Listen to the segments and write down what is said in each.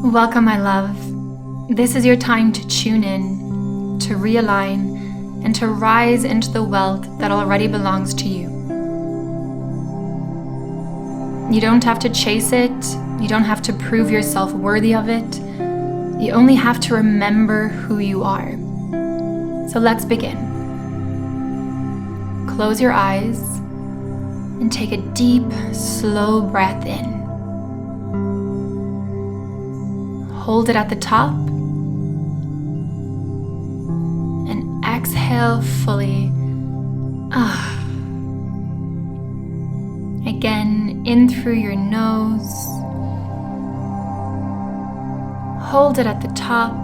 Welcome, my love. This is your time to tune in, to realign, and to rise into the wealth that already belongs to you. You don't have to chase it. You don't have to prove yourself worthy of it. You only have to remember who you are. So let's begin. Close your eyes and take a deep, slow breath in. Hold it at the top and exhale fully. Again, in through your nose. Hold it at the top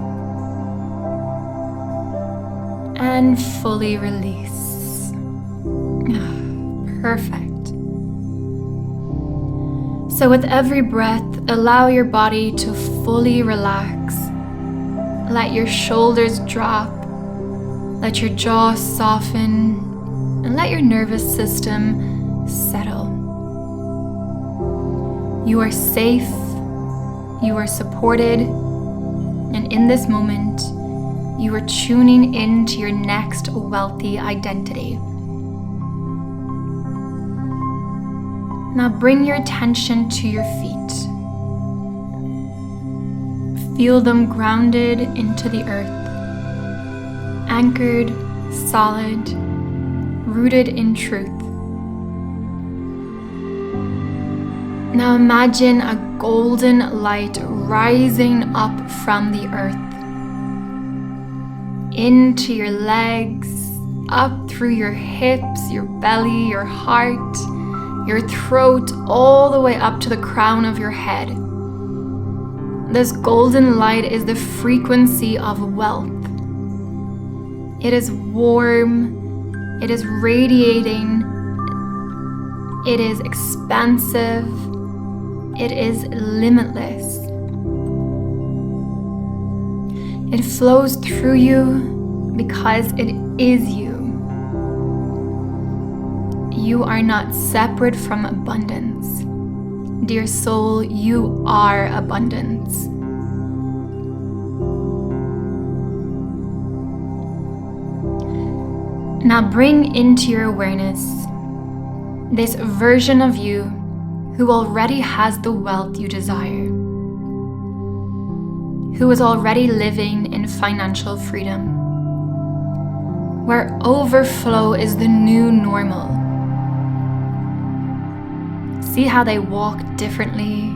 and fully release. Perfect. So with every breath, allow your body to fully relax. Let your shoulders drop. Let your jaw soften. And let your nervous system settle. You are safe. You are supported. And in this moment, you are tuning into your next wealthy identity. Now bring your attention to your feet. Feel them grounded into the earth, anchored, solid, rooted in truth. Now imagine a golden light rising up from the earth, into your legs, up through your hips, your belly, your heart, your throat, all the way up to the crown of your head. This golden light is the frequency of wealth. It is warm, it is radiating, it is expansive, it is limitless. It flows through you because it is you. You are not separate from abundance. Dear soul, you are abundance. Now bring into your awareness this version of you who already has the wealth you desire, who is already living in financial freedom, where overflow is the new normal. See how they walk differently,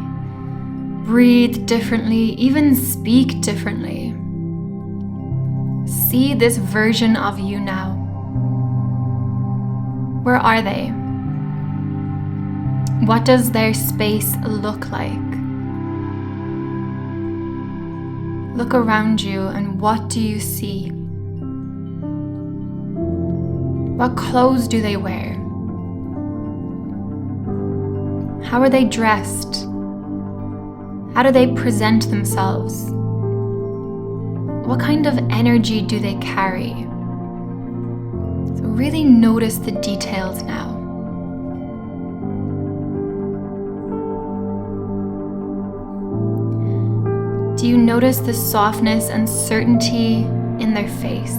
breathe differently, even speak differently. See this version of you now. Where are they? What does their space look like? Look around you and what do you see? What clothes do they wear? How are they dressed? How do they present themselves? What kind of energy do they carry? So really notice the details now. Do you notice the softness and certainty in their face?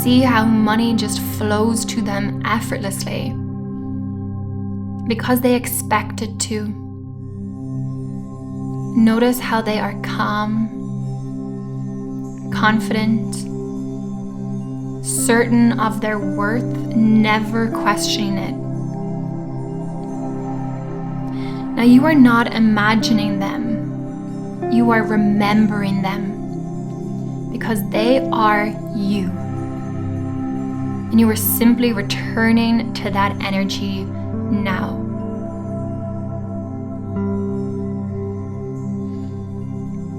See how money just flows to them effortlessly because they expect it to. Notice how they are calm, confident, certain of their worth, never questioning it. Now you are not imagining them, you are remembering them because they are you. And you are simply returning to that energy now.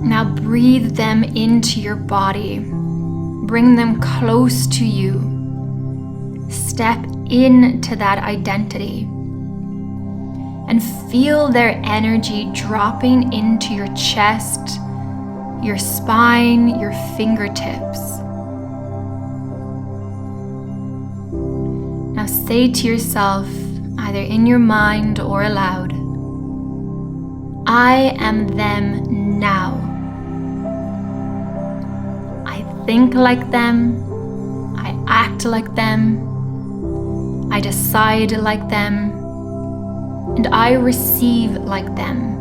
Now breathe them into your body. Bring them close to you. Step into that identity. And feel their energy dropping into your chest, your spine, your fingertips. Now say to yourself, either in your mind or aloud, I am them now. I think like them. I act like them. I decide like them. And I receive like them.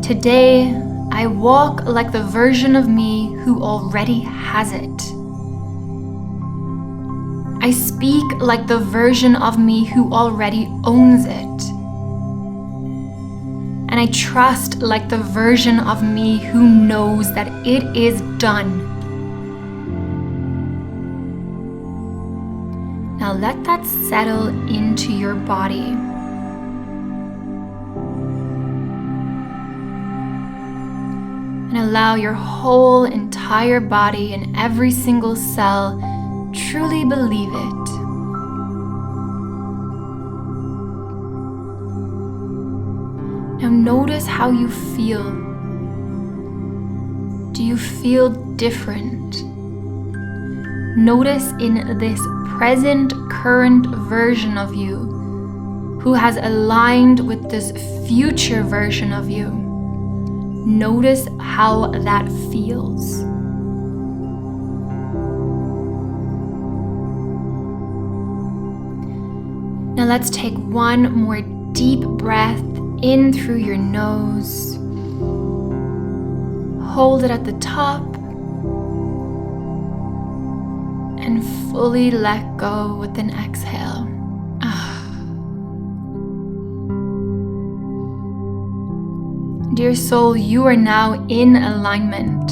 Today, I walk like the version of me who already has it. I speak like the version of me who already owns it. And I trust like the version of me who knows that it is done. Now let that settle into your body. And allow your whole entire body and every single cell truly believe it. Now notice how you feel. Do you feel different? Notice in this present, current version of you who has aligned with this future version of you. Notice how that feels. Now let's take one more deep breath in through your nose. Hold it at the top and fully let go with an exhale. Dear soul, you are now in alignment.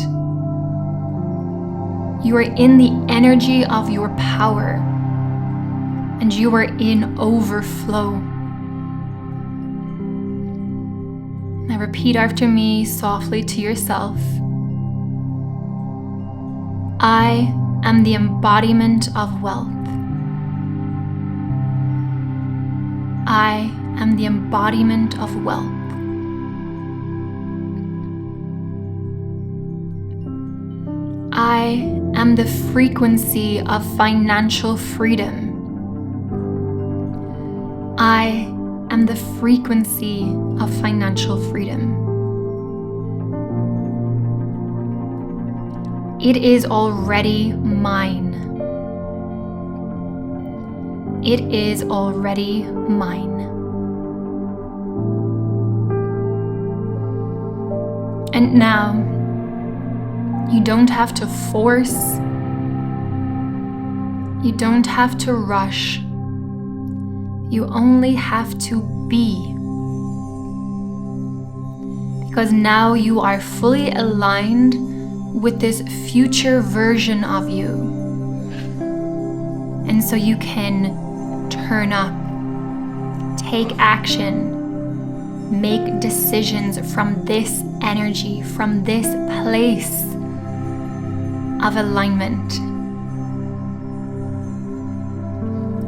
You are in the energy of your power, and you are in overflow. Now repeat after me softly to yourself. I am the embodiment of wealth. I am the embodiment of wealth. I am the frequency of financial freedom. I am the frequency of financial freedom. It is already mine. It is already mine. And now, you don't have to force. You don't have to rush. You only have to be. Because now you are fully aligned with this future version of you. And so you can turn up, take action, make decisions from this energy, from this place of alignment.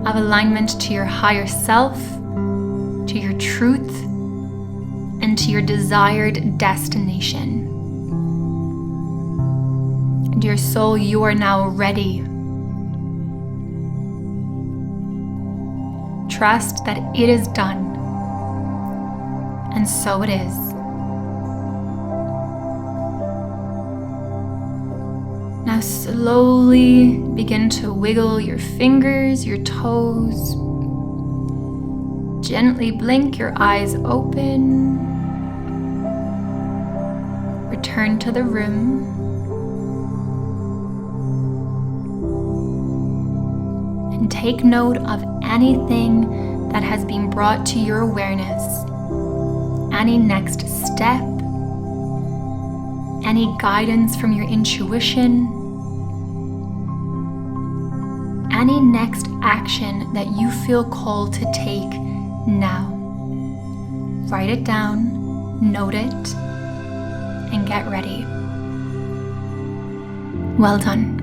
Of alignment to your higher self, to your truth, and to your desired destination. Dear soul, you are now ready. Trust that it is done, and so it is. Now slowly begin to wiggle your fingers, your toes. Gently blink your eyes open. Return to the room. And take note of anything that has been brought to your awareness. Any next step. Any guidance from your intuition. Any next action that you feel called to take now. Write it down, note it, and get ready. Well done.